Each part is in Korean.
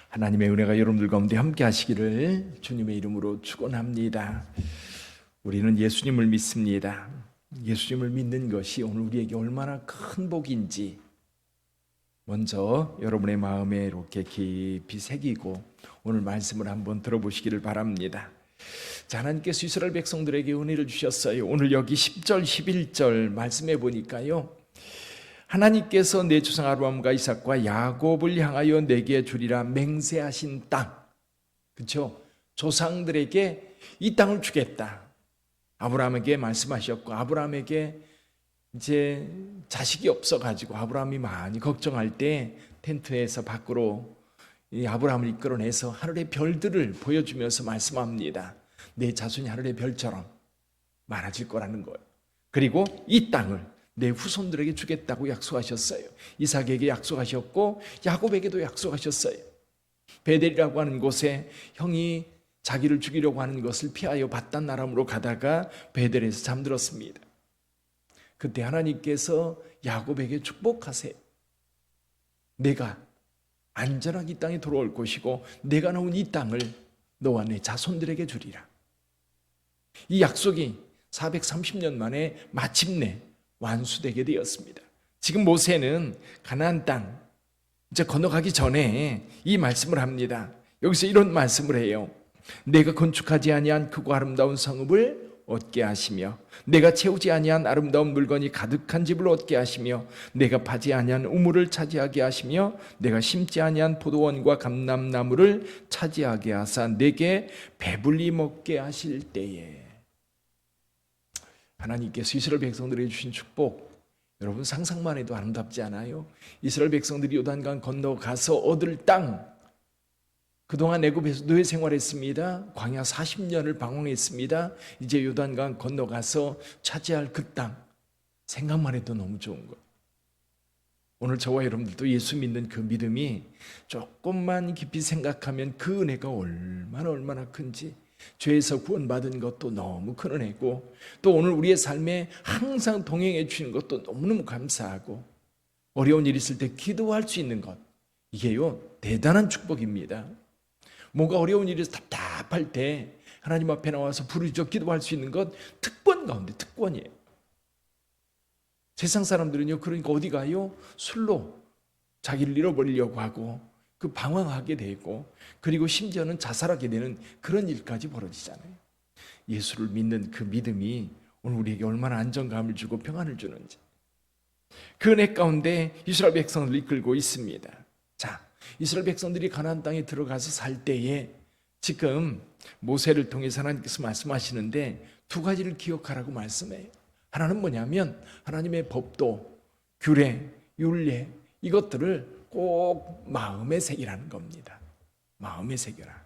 하나님의 은혜가 여러분들 가운데 함께 하시기를 주님의 이름으로 축원합니다. 우리는 예수님을 믿습니다. 예수님을 믿는 것이 오늘 우리에게 얼마나 큰 복인지 먼저 여러분의 마음에 이렇게 깊이 새기고 오늘 말씀을 한번 들어보시기를 바랍니다. 자, 하나님께서 이스라엘 백성들에게 은혜를 주셨어요. 오늘 여기 10절 11절 말씀해 보니까요, 하나님께서 내 조상 아브라함과 이삭과 야곱을 향하여 내게 주리라 맹세하신 땅, 그렇죠? 조상들에게 이 땅을 주겠다 아브라함에게 말씀하셨고, 아브라함에게 이제 자식이 없어가지고 아브라함이 많이 걱정할 때 텐트에서 밖으로 이 아브라함을 이끌어내서 하늘의 별들을 보여주면서 말씀합니다. 내 자손이 하늘의 별처럼 많아질 거라는 거예요. 그리고 이 땅을 내 후손들에게 주겠다고 약속하셨어요. 이삭에게 약속하셨고 야곱에게도 약속하셨어요. 베델이라고 하는 곳에 형이 자기를 죽이려고 하는 것을 피하여 밧단 아람으로 가다가 베델에서 잠들었습니다. 그때 하나님께서 야곱에게 축복하세요. 내가 안전하게 이 땅에 돌아올 것이고 내가 놓은 이 땅을 너와 내 자손들에게 주리라. 이 약속이 430년 만에 마침내 완수되게 되었습니다. 지금 모세는 가나안 땅 이제 건너가기 전에 이 말씀을 합니다. 여기서 이런 말씀을 해요. 내가 건축하지 아니한 크고 아름다운 성읍을 얻게 하시며 내가 채우지 아니한 아름다운 물건이 가득한 집을 얻게 하시며 내가 파지 아니한 우물을 차지하게 하시며 내가 심지 아니한 포도원과 감람나무를 차지하게 하사 내게 배불리 먹게 하실 때에. 하나님께서 이스라엘 백성들에게 주신 축복, 여러분 상상만 해도 아름답지 않아요? 이스라엘 백성들이 요단강 건너가서 얻을 땅, 그동안 애굽에서 노예 생활했습니다. 광야 40년을 방황했습니다. 이제 요단강 건너가서 차지할 그 땅, 생각만 해도 너무 좋은 거예요. 오늘 저와 여러분들도 예수 믿는 그 믿음이 조금만 깊이 생각하면 그 은혜가 얼마나 큰지, 죄에서 구원받은 것도 너무 큰 은혜고, 또 오늘 우리의 삶에 항상 동행해 주시는 것도 너무너무 감사하고, 어려운 일 있을 때 기도할 수 있는 것, 이게요 대단한 축복입니다. 뭔가 어려운 일에서 답답할 때 하나님 앞에 나와서 부르짖어 기도할 수 있는 것, 특권 가운데 특권이에요. 세상 사람들은요, 그러니까 어디 가요? 술로 자기를 잃어버리려고 하고 그 방황하게 되고, 그리고 심지어는 자살하게 되는 그런 일까지 벌어지잖아요. 예수를 믿는 그 믿음이 오늘 우리에게 얼마나 안정감을 주고 평안을 주는지, 그 은혜 가운데 이스라엘 백성들을 이끌고 있습니다. 자, 이스라엘 백성들이 가나안 땅에 들어가서 살 때에 지금 모세를 통해서 하나님께서 말씀하시는데 두 가지를 기억하라고 말씀해요. 하나는 뭐냐면 하나님의 법도, 규례, 율례, 이것들을 꼭 마음에 새기라는 겁니다. 마음에 새겨라.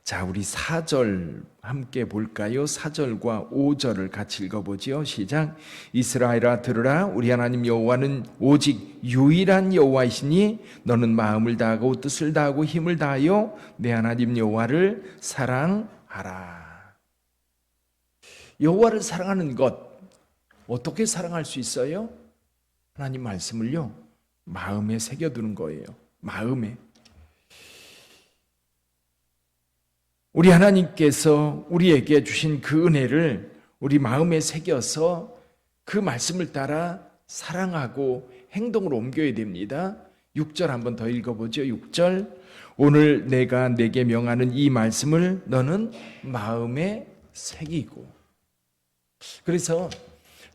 자, 우리 4절 함께 볼까요? 4절과 5절을 같이 읽어보지요. 시작. 이스라엘아 들으라, 우리 하나님 여호와는 오직 유일한 여호와이시니 너는 마음을 다하고 뜻을 다하고 힘을 다하여 내 하나님 여호와를 사랑하라. 여호와를 사랑하는 것, 어떻게 사랑할 수 있어요? 하나님 말씀을요 마음에 새겨두는 거예요. 마음에. 우리 하나님께서 우리에게 주신 그 은혜를 우리 마음에 새겨서 그 말씀을 따라 사랑하고 행동으로 옮겨야 됩니다. 6절 한번 더 읽어보죠. 6절. 오늘 내가 내게 명하는 이 말씀을 너는 마음에 새기고. 그래서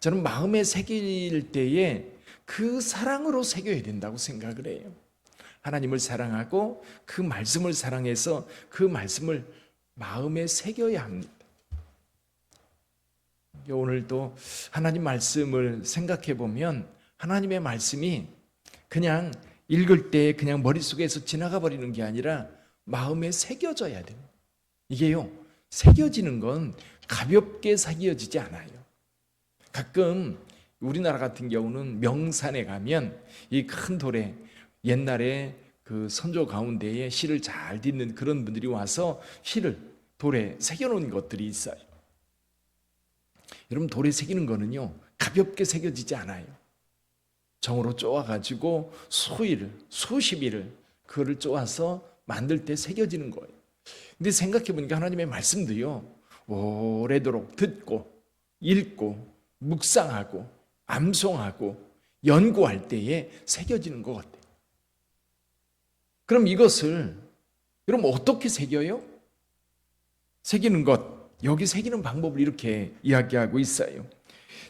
저는 마음에 새길 때에 그 사랑으로 새겨야 된다고 생각을 해요. 하나님을 사랑하고 그 말씀을 사랑해서 그 말씀을 마음에 새겨야 합니다. 오늘도 하나님 말씀을 생각해 보면 하나님의 말씀이 그냥 읽을 때 그냥 머릿속에서 지나가 버리는 게 아니라 마음에 새겨져야 돼요. 이게요, 새겨지는 건 가볍게 새겨지지 않아요. 가끔 우리나라 같은 경우는 명산에 가면 이 큰 돌에 옛날에 그 선조 가운데에 실을 잘 딛는 그런 분들이 와서 실을 돌에 새겨놓은 것들이 있어요. 여러분, 돌에 새기는 거는요 가볍게 새겨지지 않아요. 정으로 쪼아가지고 수십 일을 그거를 쪼아서 만들 때 새겨지는 거예요. 근데 생각해 보니까 하나님의 말씀도요, 오래도록 듣고 읽고 묵상하고 암송하고 연구할 때에 새겨지는 것 같아요. 그럼 이것을 여러분 어떻게 새겨요? 새기는 것, 여기 새기는 방법을 이렇게 이야기하고 있어요.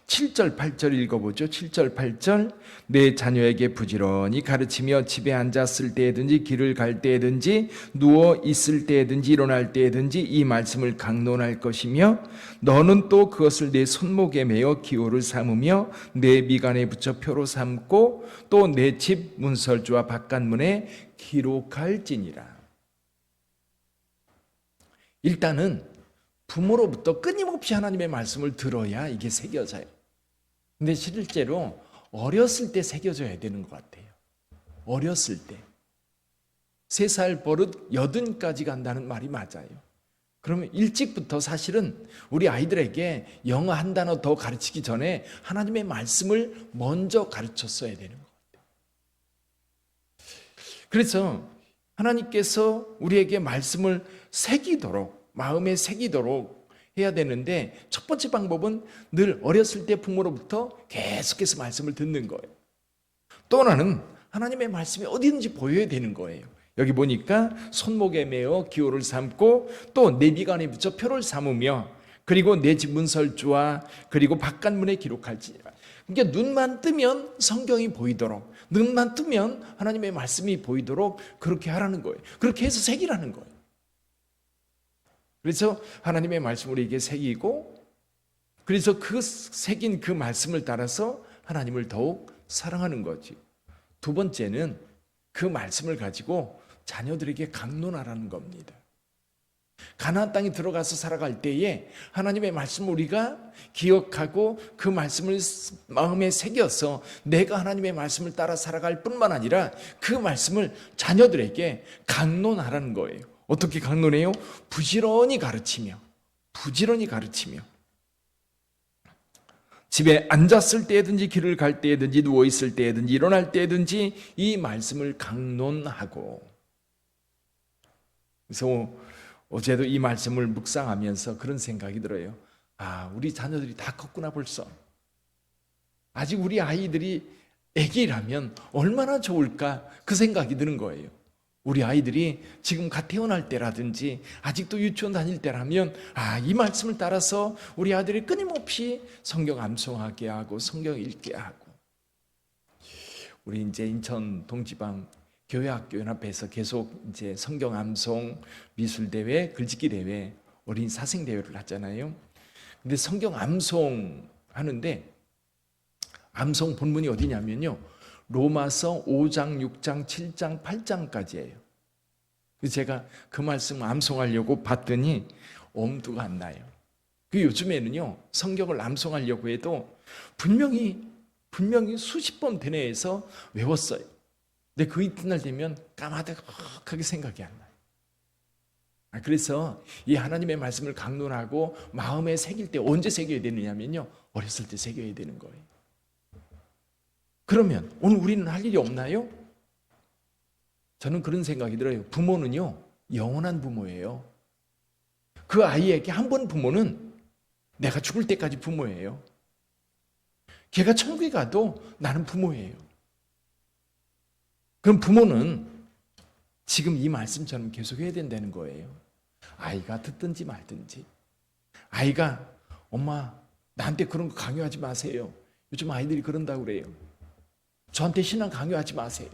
7절 8절 읽어보죠. 7절 8절 내 자녀에게 부지런히 가르치며 집에 앉았을 때든지 길을 갈 때든지 누워 있을 때든지 일어날 때든지 이 말씀을 강론할 것이며 너는 또 그것을 내 손목에 매어 기호를 삼으며 내 미간에 붙여 표로 삼고 또 내 집 문설주와 바깥문에 기록할지니라. 일단은 부모로부터 끊임없이 하나님의 말씀을 들어야 이게 새겨져요. 근데 실제로 어렸을 때 새겨져야 되는 것 같아요. 어렸을 때. 3살 버릇 80까지 간다는 말이 맞아요. 그러면 일찍부터 사실은 우리 아이들에게 영어 한 단어 더 가르치기 전에 하나님의 말씀을 먼저 가르쳤어야 되는 것 같아요. 그래서 하나님께서 우리에게 말씀을 새기도록, 마음에 새기도록 해야 되는데 첫 번째 방법은 늘 어렸을 때 부모로부터 계속해서 말씀을 듣는 거예요. 또 하나는 하나님의 말씀이 어디든지 보여야 되는 거예요. 여기 보니까 손목에 매어 기호를 삼고 또 내 미간에 붙여 표를 삼으며 그리고 내 집 문설주와 그리고 바깥문에 기록할지니라. 그러니까 눈만 뜨면 성경이 보이도록, 눈만 뜨면 하나님의 말씀이 보이도록 그렇게 하라는 거예요. 그렇게 해서 새기라는 거예요. 그래서 하나님의 말씀을 우리에게 새기고, 그래서 그 새긴 그 말씀을 따라서 하나님을 더욱 사랑하는 거지. 두 번째는 그 말씀을 가지고 자녀들에게 강론하라는 겁니다. 가나안 땅에 들어가서 살아갈 때에 하나님의 말씀을 우리가 기억하고 그 말씀을 마음에 새겨서 내가 하나님의 말씀을 따라 살아갈 뿐만 아니라 그 말씀을 자녀들에게 강론하라는 거예요. 어떻게 강론해요? 부지런히 가르치며 집에 앉았을 때든지 길을 갈 때든지 누워 있을 때든지 일어날 때든지 이 말씀을 강론하고. 그래서 어제도 이 말씀을 묵상하면서 그런 생각이 들어요. 아, 우리 자녀들이 다 컸구나 벌써. 아직 우리 아이들이 애기라면 얼마나 좋을까 그 생각이 드는 거예요. 우리 아이들이 지금 갓 태어날 때라든지 아직도 유치원 다닐 때라면 이 말씀을 따라서 우리 아들이 끊임없이 성경 암송하게 하고 성경 읽게 하고. 우리 이제 인천 동지방 교회학교 연합회에서 계속 이제 성경 암송 미술 대회, 글짓기 대회, 어린이 사생 대회를 하잖아요. 근데 성경 암송 하는데 암송 본문이 어디냐면요, 로마서 5장, 6장, 7장, 8장까지예요. 그래서 제가 그 말씀 암송하려고 봤더니 엄두가 안 나요. 그 요즘에는요, 성경을 암송하려고 해도 분명히 수십 번 대뇌에서 외웠어요. 근데 그 이튿날 되면 까마득하게 생각이 안 나요. 그래서 이 하나님의 말씀을 강론하고 마음에 새길 때 언제 새겨야 되느냐면요, 어렸을 때 새겨야 되는 거예요. 그러면 오늘 우리는 할 일이 없나요? 저는 그런 생각이 들어요. 부모는요, 영원한 부모예요. 그 아이에게 한 번 부모는 내가 죽을 때까지 부모예요. 걔가 천국에 가도 나는 부모예요. 그럼 부모는 지금 이 말씀처럼 계속 해야 된다는 거예요. 아이가 듣든지 말든지. 아이가 엄마 나한테 그런 거 강요하지 마세요. 요즘 아이들이 그런다고 그래요. 저한테 신앙 강요하지 마세요.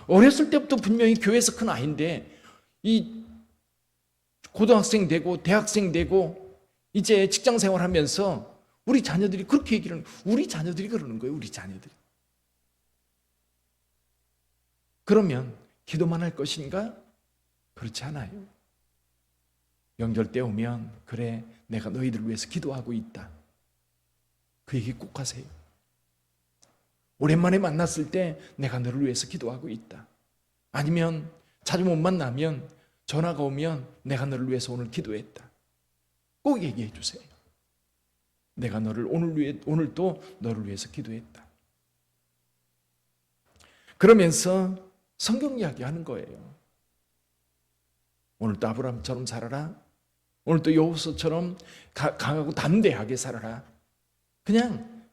어렸을 때부터 분명히 교회에서 큰 아이인데 이 고등학생 되고 대학생 되고 이제 직장생활 하면서 우리 자녀들이 그렇게 얘기를 하는, 우리 자녀들이 그러는 거예요. 우리 자녀들이. 그러면 기도만 할 것인가? 그렇지 않아요. 명절 때 오면 그래 내가 너희들 위해서 기도하고 있다. 그 얘기 꼭 하세요. 오랜만에 만났을 때 내가 너를 위해서 기도하고 있다. 아니면 자주 못 만나면 전화가 오면 내가 너를 위해서 오늘 기도했다. 꼭 얘기해 주세요. 내가 너를 오늘도 너를 위해서 기도했다. 그러면서 성경 이야기하는 거예요. 오늘도 아브라함처럼 살아라. 오늘도 여호수아처럼 강하고 담대하게 살아라. 그냥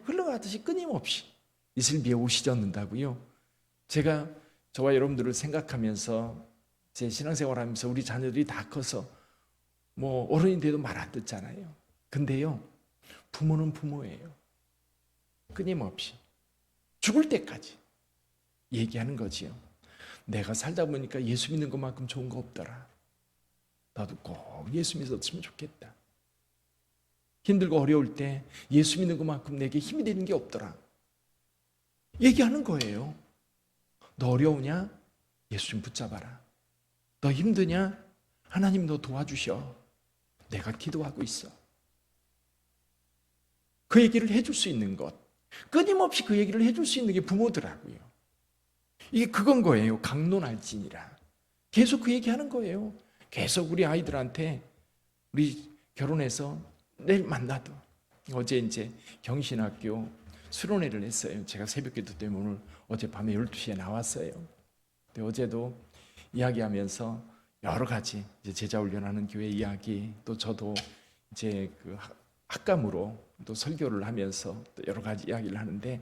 흘러가듯이 끊임없이 이슬 비에 옷이 젖는다고요. 제가 저와 여러분들을 생각하면서 제 신앙생활하면서 우리 자녀들이 다 커서 뭐 어른이 돼도 말 안 듣잖아요. 근데요, 부모는 부모예요. 끊임없이 죽을 때까지 얘기하는 거지요. 내가 살다 보니까 예수 믿는 것만큼 좋은 거 없더라. 나도 꼭 예수 믿었으면 좋겠다. 힘들고 어려울 때 예수 믿는 것만큼 내게 힘이 되는 게 없더라. 얘기하는 거예요. 너 어려우냐? 예수 좀 붙잡아라. 너 힘드냐? 하나님 너 도와주셔. 내가 기도하고 있어. 그 얘기를 해줄 수 있는 것, 끊임없이 그 얘기를 해줄 수 있는 게 부모더라고요. 이게 그건 거예요. 강론할지니라. 계속 그 얘기하는 거예요. 계속 우리 아이들한테 우리 결혼해서 내일 만나도, 어제 이제 경신학교 수련회를 했어요. 제가 새벽기도 때문에 오늘 어젯밤에 12시에 나왔어요. 근데 어제도 이야기하면서 여러 가지 이제 제자 훈련하는 교회 이야기, 또 저도 이제 그 학감으로 또 설교를 하면서 또 여러 가지 이야기를 하는데,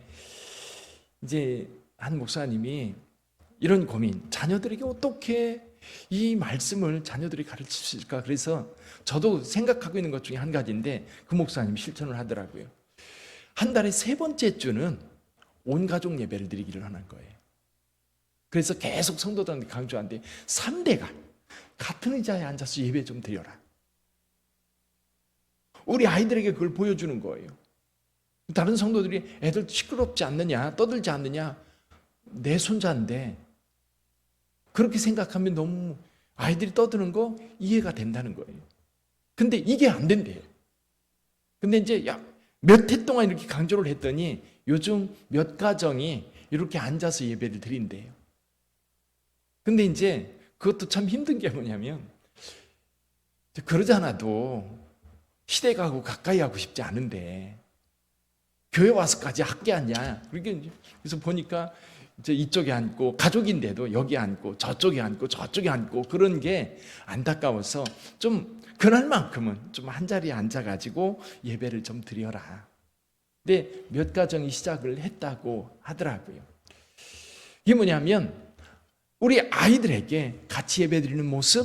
이제 한 목사님이 이런 고민, 자녀들에게 어떻게 이 말씀을 자녀들이 가르칠 수 있을까? 그래서 저도 생각하고 있는 것 중에 한 가지인데 그 목사님이 실천을 하더라고요. 한 달에 3번째 주는 온 가족 예배를 드리기를 하는 거예요. 그래서 계속 성도들한테 강조하는데 3대가 같은 의자에 앉아서 예배 좀 드려라. 우리 아이들에게 그걸 보여주는 거예요. 다른 성도들이 애들 시끄럽지 않느냐, 떠들지 않느냐, 내 손자인데 그렇게 생각하면 너무 아이들이 떠드는 거 이해가 된다는 거예요. 근데 이게 안 된대요. 근데 이제 몇 해 동안 이렇게 강조를 했더니 요즘 몇 가정이 이렇게 앉아서 예배를 드린대요. 근데 이제 그것도 참 힘든 게 뭐냐면, 그러지 않아도 시댁하고 가까이 하고 싶지 않은데 교회 와서까지 함께 앉냐. 그래서 보니까 이제 이쪽에 앉고, 가족인데도 여기 앉고 저쪽에 앉고 저쪽에 앉고, 그런 게 안타까워서 좀 그날만큼은 좀 한 자리에 앉아가지고 예배를 좀 드려라. 근데 몇 가정이 시작을 했다고 하더라고요. 이게 뭐냐면 우리 아이들에게 같이 예배 드리는 모습,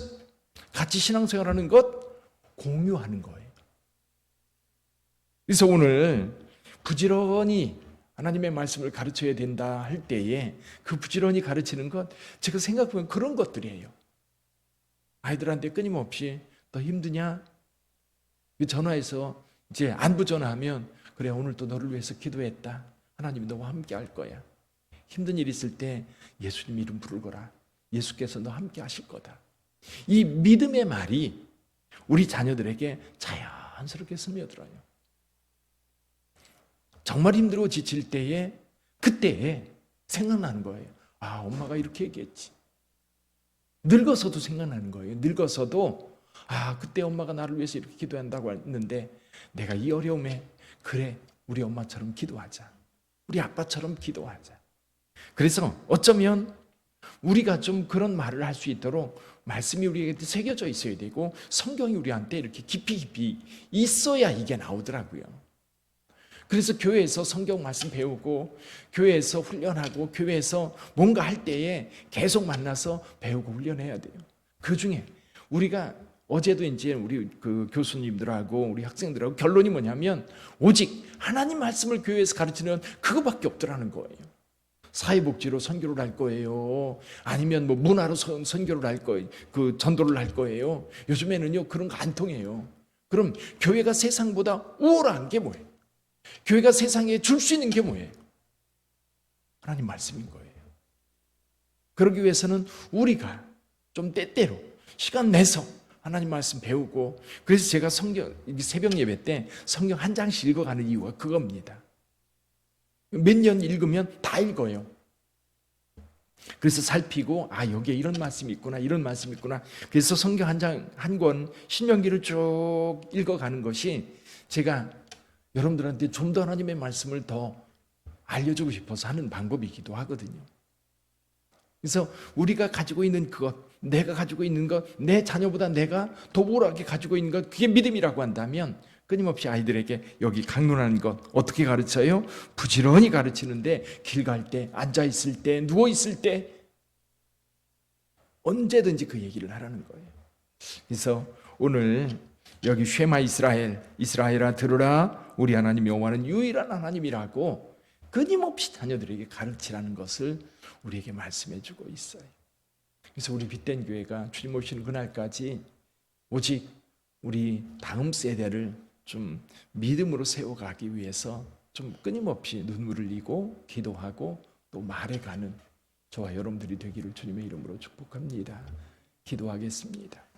같이 신앙생활하는 것 공유하는 거예요. 그래서 오늘 부지런히 하나님의 말씀을 가르쳐야 된다 할 때에 그 부지런히 가르치는 것, 제가 생각해보면 그런 것들이에요. 아이들한테 끊임없이 너 힘드냐? 전화해서 이제 안부 전화하면, 그래 오늘 또 너를 위해서 기도했다. 하나님이 너와 함께 할 거야. 힘든 일 있을 때 예수님 이름 부르거라. 예수께서 너 함께 하실 거다. 이 믿음의 말이 우리 자녀들에게 자연스럽게 스며들어요. 정말 힘들고 지칠 때에, 그때에 생각나는 거예요. 아, 엄마가 이렇게 얘기했지. 늙어서도 생각나는 거예요. 늙어서도 아, 그때 엄마가 나를 위해서 이렇게 기도한다고 했는데 내가 이 어려움에, 그래 우리 엄마처럼 기도하자. 우리 아빠처럼 기도하자. 그래서 어쩌면 우리가 좀 그런 말을 할 수 있도록 말씀이 우리에게 새겨져 있어야 되고, 성경이 우리한테 이렇게 깊이 있어야 이게 나오더라고요. 그래서 교회에서 성경 말씀 배우고, 교회에서 훈련하고, 교회에서 뭔가 할 때에 계속 만나서 배우고 훈련해야 돼요. 그 중에 우리가 어제도 이제 우리 그 교수님들하고 우리 학생들하고 결론이 뭐냐면, 오직 하나님 말씀을 교회에서 가르치는 그거밖에 없더라는 거예요. 사회복지로 선교를 할 거예요. 아니면 뭐 문화로 선교를 할 거예요. 그 전도를 할 거예요. 요즘에는요 그런 거 안 통해요. 그럼 교회가 세상보다 우월한 게 뭐예요? 교회가 세상에 줄 수 있는 게 뭐예요? 하나님 말씀인 거예요. 그러기 위해서는 우리가 좀 때때로 시간 내서 하나님 말씀 배우고, 그래서 제가 성경 새벽 예배 때 성경 한 장씩 읽어가는 이유가 그겁니다. 몇 년 읽으면 다 읽어요. 그래서 살피고, 아 여기에 이런 말씀이 있구나, 이런 말씀이 있구나. 그래서 성경 한 장 한 권 신명기를 쭉 읽어가는 것이 제가 여러분들한테 좀 더 하나님의 말씀을 더 알려주고 싶어서 하는 방법이기도 하거든요. 그래서 우리가 가지고 있는 그것, 내가 가지고 있는 것, 내 자녀보다 내가 더 우월하게 가지고 있는 것, 그게 믿음이라고 한다면 끊임없이 아이들에게 여기 강론하는 것 어떻게 가르쳐요? 부지런히 가르치는데 길 갈 때, 앉아 있을 때, 누워 있을 때 언제든지 그 얘기를 하라는 거예요. 그래서 오늘 여기 쉐마 이스라엘아 들으라, 우리 하나님 여호와는 유일한 하나님이라고 끊임없이 자녀들에게 가르치라는 것을 우리에게 말씀해 주고 있어요. 그래서 우리 빛된 교회가 주님 오시는 그날까지 오직 우리 다음 세대를 좀 믿음으로 세워가기 위해서 좀 끊임없이 눈물을 흘리고 기도하고 또 말해가는 저와 여러분들이 되기를 주님의 이름으로 축복합니다. 기도하겠습니다.